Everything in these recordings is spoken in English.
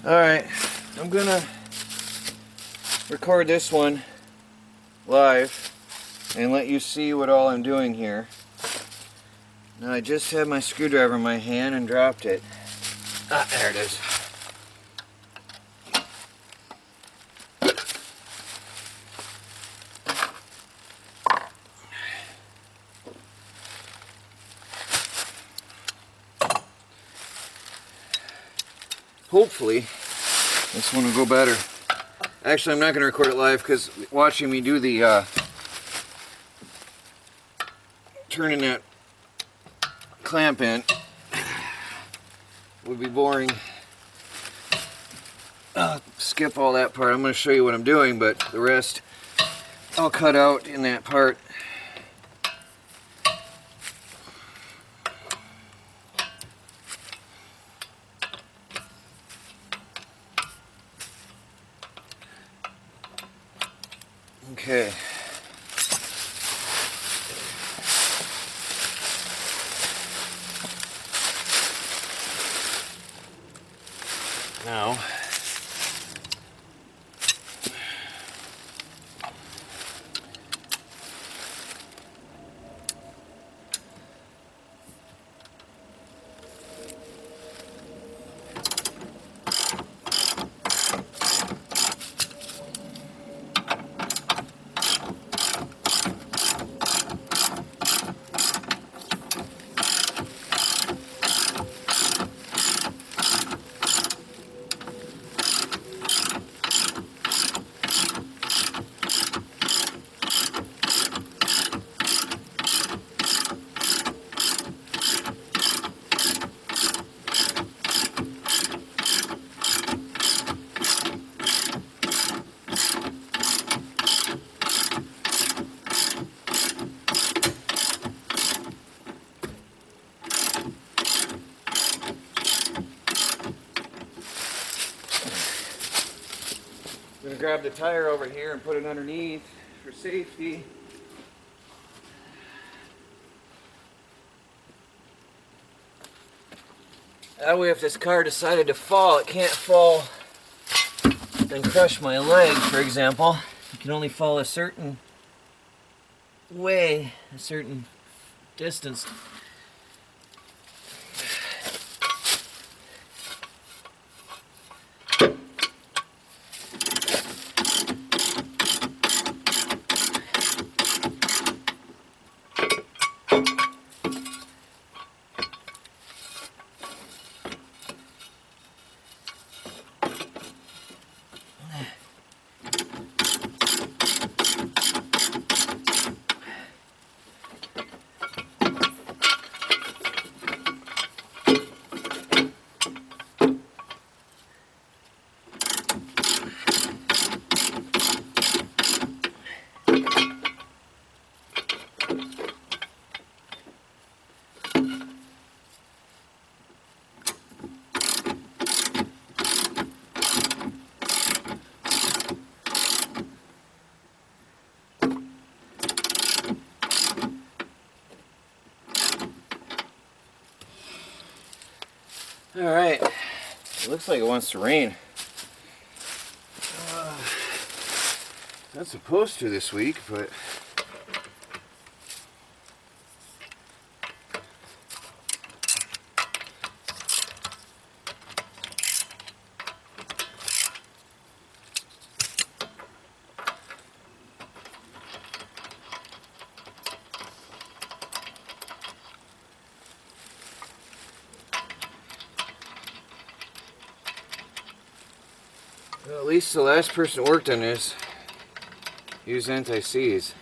Alright, I'm gonna record this one live and let you see what all I'm doing here. Now I just had my screwdriver in my hand and dropped it. Ah, there it is. Hopefully this one will go better. Actually, I'm not going to record it live because watching me do the turning that clamp in would be boring. Skip all that part. I'm going to show you what I'm doing, but the rest I'll cut out in that part. Okay. Now, I'm going to grab the tire over here and put it underneath for safety. That way if this car decided to fall, it can't fall and crush my leg, for example. It can only fall a certain way, a certain distance. Alright, it looks like it wants to rain. Not supposed to this week, but well, at least the last person who worked on this used anti-seize.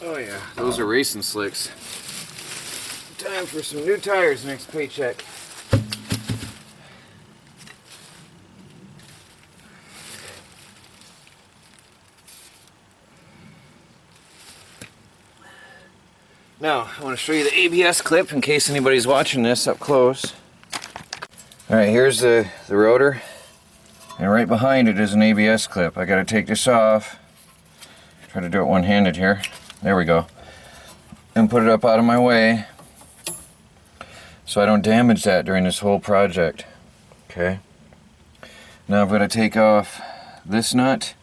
Oh yeah, those are racing slicks. Time for some new tires next paycheck. Now, I want to show you the ABS clip in case anybody's watching this up close. Alright, here's the rotor. And right behind it is an ABS clip. I got to take this off. Try to do it one-handed here. There we go. And put it up out of my way so I don't damage that during this whole project. Okay. Now I've got to take off this nut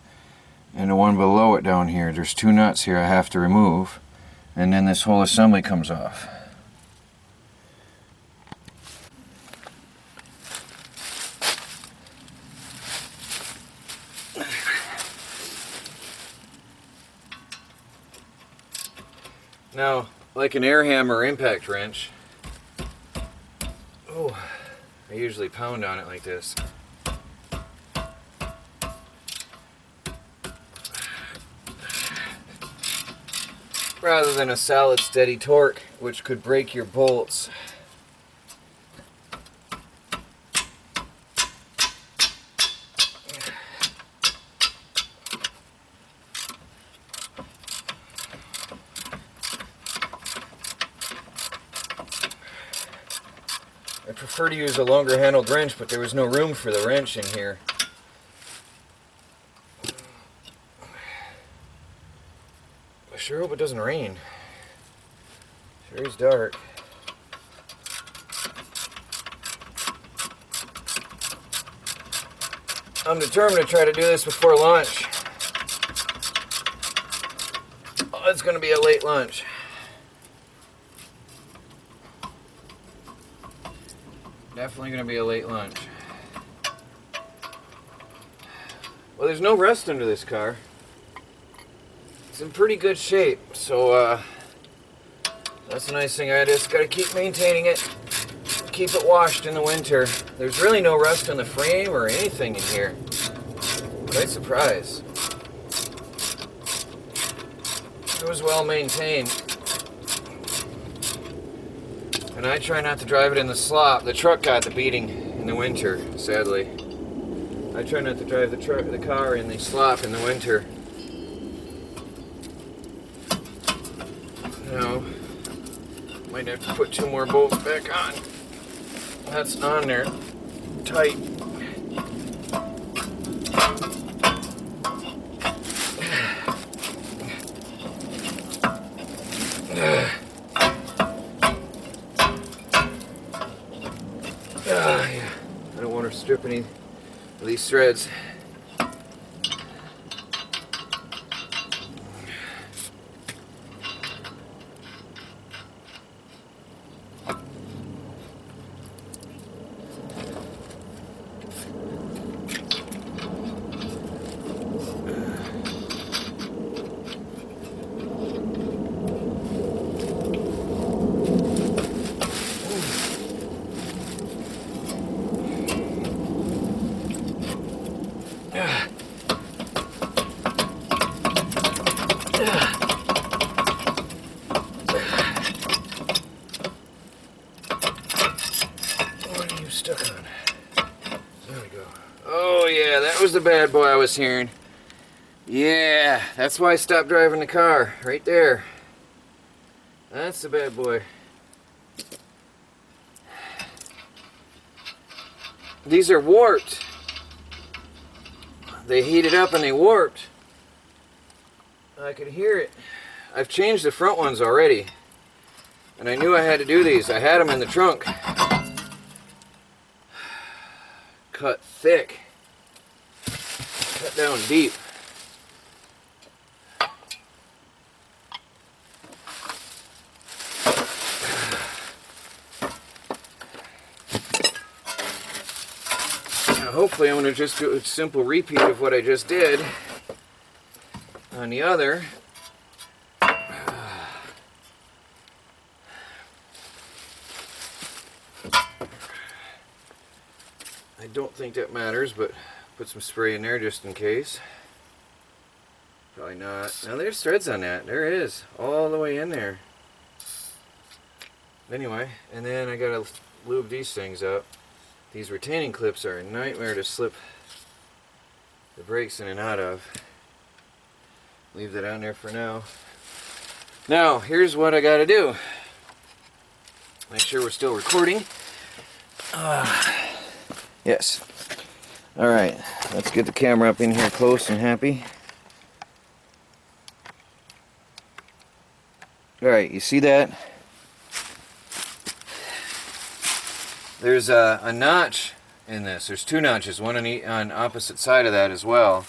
and the one below it down here. There's two nuts here I have to remove, and then this whole assembly comes off. Now, like an air hammer or impact wrench, I usually pound on it like this. Rather than a solid steady torque, which could break your bolts. I prefer to use a longer handled wrench, but there was no room for the wrench in here. I sure hope it doesn't rain. Sure is dark. I'm determined to try to do this before lunch. Oh, it's going to be a late lunch. Definitely going to be a late lunch. Well, there's no rust under this car. It's in pretty good shape, so that's a nice thing. I just got to keep maintaining it, keep it washed in the winter. There's really no rust on the frame or anything in here. Quite surprised. It was well maintained. And I try not to drive it in the slop. The truck got the beating in the winter, sadly. I try not to drive the car in the slop in the winter. Now, might have to put 2 more bolts back on. That's on there, tight. Yeah. I don't want to strip any of these threads. What are you stuck on? There we go. Oh yeah, that was the bad boy I was hearing. Yeah, that's why I stopped driving the car. Right there. That's the bad boy. These are warped. They heated up and they warped. I could hear it. I've changed the front ones already. And I knew I had to do these. I had them in the trunk. Cut thick. Cut down deep. Now hopefully I'm going to just do a simple repeat of what I just did on the other. I don't think that matters, but put some spray in there just in case. Probably not. Now there's threads on that. There is. All the way in there. Anyway, and then I gotta lube these things up. These retaining clips are a nightmare to slip the brakes in and out of. Leave that on there for now. Now, here's what I gotta do. Make sure we're still recording. Yes. Alright, let's get the camera up in here close and happy. Alright, you see that? There's a notch in this. There's two notches, one on opposite side of that as well.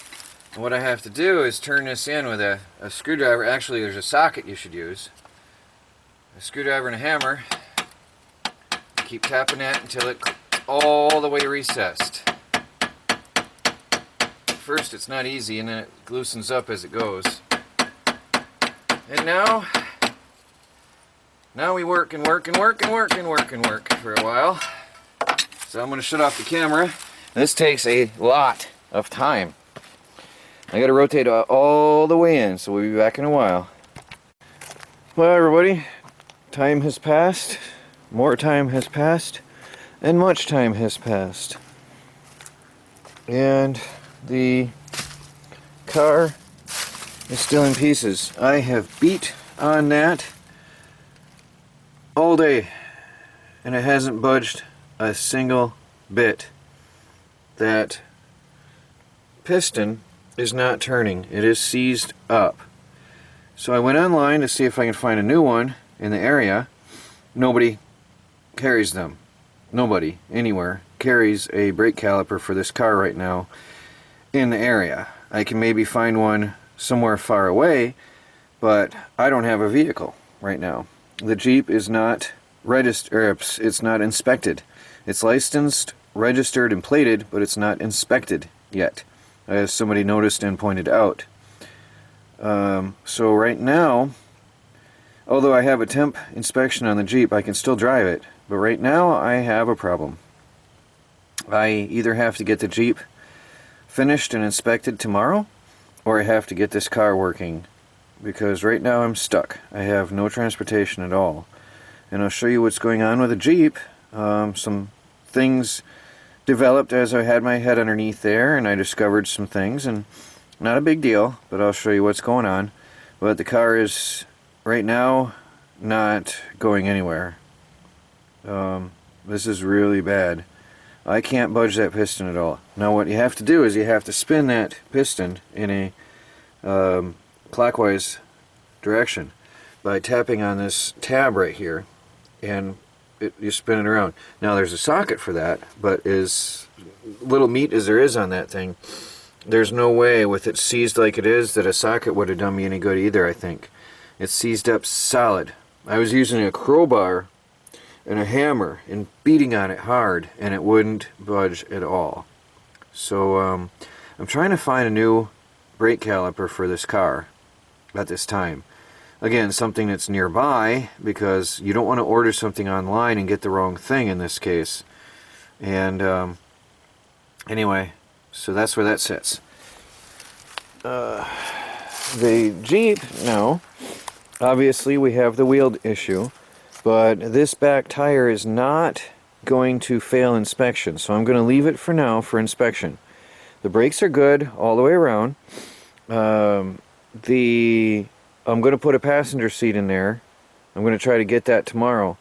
And what I have to do is turn this in with a screwdriver. Actually, there's a socket you should use. A screwdriver and a hammer. Keep tapping that until it's all the way recessed. First it's not easy, and then it loosens up as it goes. And now we work and work and work and work and work and work for a while. So I'm going to shut off the camera. This takes a lot of time. I got to rotate all the way in, so we'll be back in a while. Well, everybody, time has passed, more time has passed, and much time has passed. And the car is still in pieces. I have beat on that all day, and it hasn't budged a single bit. That piston is not turning. It is seized up. So I went online to see if I can find a new one in the area. Nobody carries them. Nobody anywhere carries a brake caliper for this car right now in the area. I can maybe find one somewhere far away, but I don't have a vehicle right now. The Jeep is not registered, it's not inspected. It's licensed, registered, and plated, but it's not inspected yet, as somebody noticed and pointed out. So right now, although I have a temp inspection on the Jeep, I can still drive it. But right now, I have a problem. I either have to get the Jeep finished and inspected tomorrow, or I have to get this car working, because right now I'm stuck. I have no transportation at all. And I'll show you what's going on with the Jeep. Some things developed as I had my head underneath there, and I discovered some things, and not a big deal, but I'll show you what's going on. But the car is right now not going anywhere. This is really bad. I can't budge that piston at all. Now what you have to do is you have to spin that piston in a clockwise direction by tapping on this tab right here, and you spin it around. Now there's a socket for that, but as little meat as there is on that thing, there's no way with it seized like it is that a socket would have done me any good either, I think. It's seized up solid. I was using a crowbar and a hammer and beating on it hard, and it wouldn't budge at all. So I'm trying to find a new brake caliper for this car at this time. Again, something that's nearby, because you don't want to order something online and get the wrong thing in this case. And anyway, so that's where that sits. The Jeep, no. Obviously we have the wheel issue, but this back tire is not going to fail inspection, so I'm going to leave it for now for inspection. The brakes are good all the way around. I'm going to put a passenger seat in there. I'm going to try to get that tomorrow.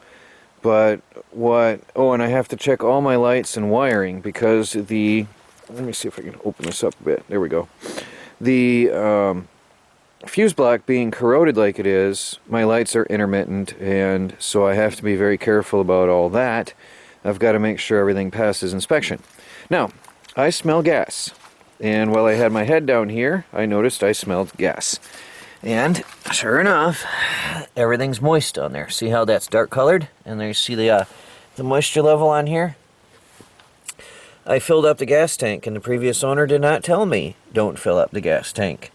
But and I have to check all my lights and wiring, because let me see if I can open this up a bit. There we go. The fuse block being corroded like it is, my lights are intermittent, and so I have to be very careful about all that. I've got to make sure everything passes inspection. Now, I smell gas. And while I had my head down here, I noticed I smelled gas. And sure enough, everything's moist on there. See how that's dark colored? And there you see the moisture level on here? I filled up the gas tank, and the previous owner did not tell me don't fill up the gas tank.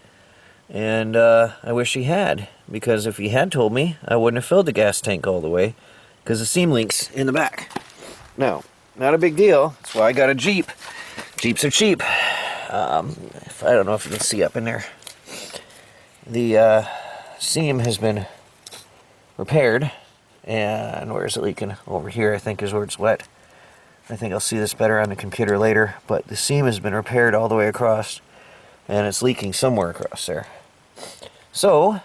And I wish he had, because if he had told me, I wouldn't have filled the gas tank all the way, because the seam leaks in the back. Now, not a big deal. That's why I got a Jeep. Jeeps are cheap. I don't know if you can see up in there. The seam has been repaired, and where is it leaking? Over here, I think, is where it's wet. I think I'll see this better on the computer later, but the seam has been repaired all the way across, and it's leaking somewhere across there. So,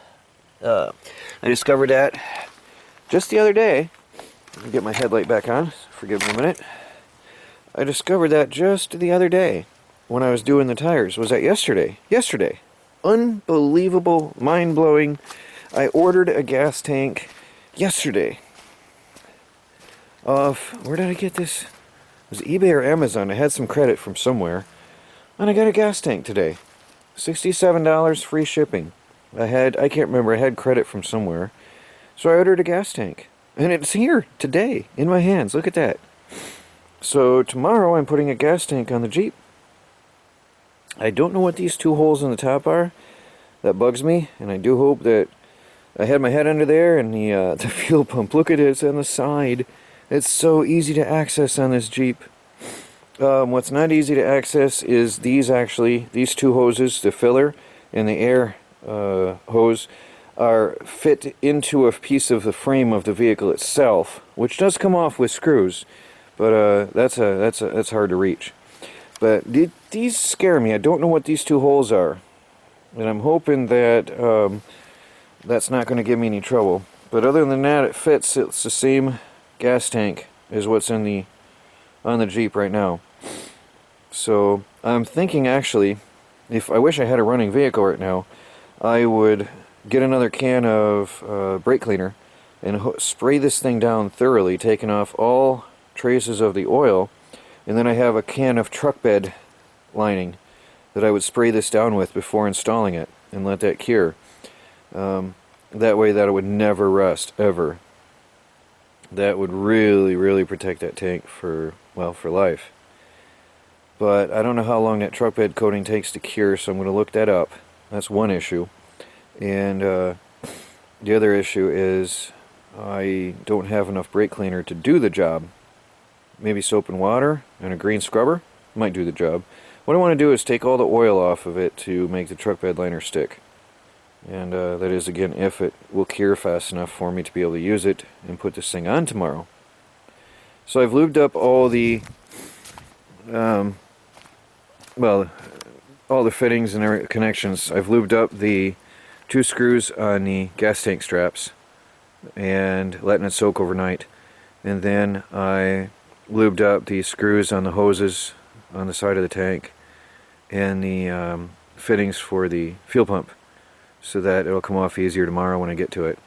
I discovered that just the other day. Let me get my headlight back on. Forgive me a minute. I discovered that just the other day when I was doing the tires. Was that yesterday? Yesterday. Unbelievable, mind-blowing. I ordered a gas tank yesterday. Where did I get this? It was eBay or Amazon. I had some credit from somewhere. And I got a gas tank today. $67 free shipping. I can't remember, I had credit from somewhere. So I ordered a gas tank. And it's here today in my hands. Look at that. So tomorrow I'm putting a gas tank on the Jeep. I don't know what these two holes in the top are. That bugs me, and I do hope that I had my head under there and the fuel pump. Look at it, it's on the side. It's so easy to access on this Jeep. What's not easy to access is these two hoses, the filler and the air hose, are fit into a piece of the frame of the vehicle itself, which does come off with screws, but that's hard to reach. But these scare me. I don't know what these two holes are, and I'm hoping that that's not going to give me any trouble. But other than that, it fits. It's the same gas tank as what's on the Jeep right now. So I'm thinking, actually, if I wish I had a running vehicle right now, I would get another can of brake cleaner and spray this thing down thoroughly, taking off all traces of the oil, and then I have a can of truck bed lining that I would spray this down with before installing it and let that cure. That way that it would never rust, ever. That would really, really protect that tank for life. But I don't know how long that truck bed coating takes to cure, so I'm going to look that up. That's one issue. And the other issue is I don't have enough brake cleaner to do the job. Maybe soap and water and a green scrubber might do the job. What I want to do is take all the oil off of it to make the truck bed liner stick. And that is, again, if it will cure fast enough for me to be able to use it and put this thing on tomorrow. So I've lubed up all the all the fittings and connections. I've lubed up the 2 screws on the gas tank straps and letting it soak overnight. And then I lubed up the screws on the hoses on the side of the tank and the fittings for the fuel pump, so that it'll come off easier tomorrow when I get to it.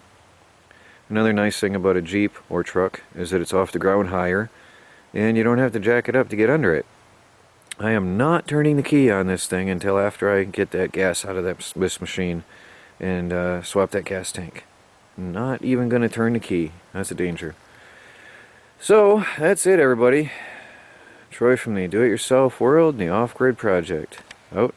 Another nice thing about a Jeep or truck is that it's off the ground higher and you don't have to jack it up to get under it. I am not turning the key on this thing until after I get that gas out of this machine and swap that gas tank. Not even going to turn the key. That's a danger. So, that's it, everybody. Troy from the Do-It-Yourself World and the Off-Grid Project. Out.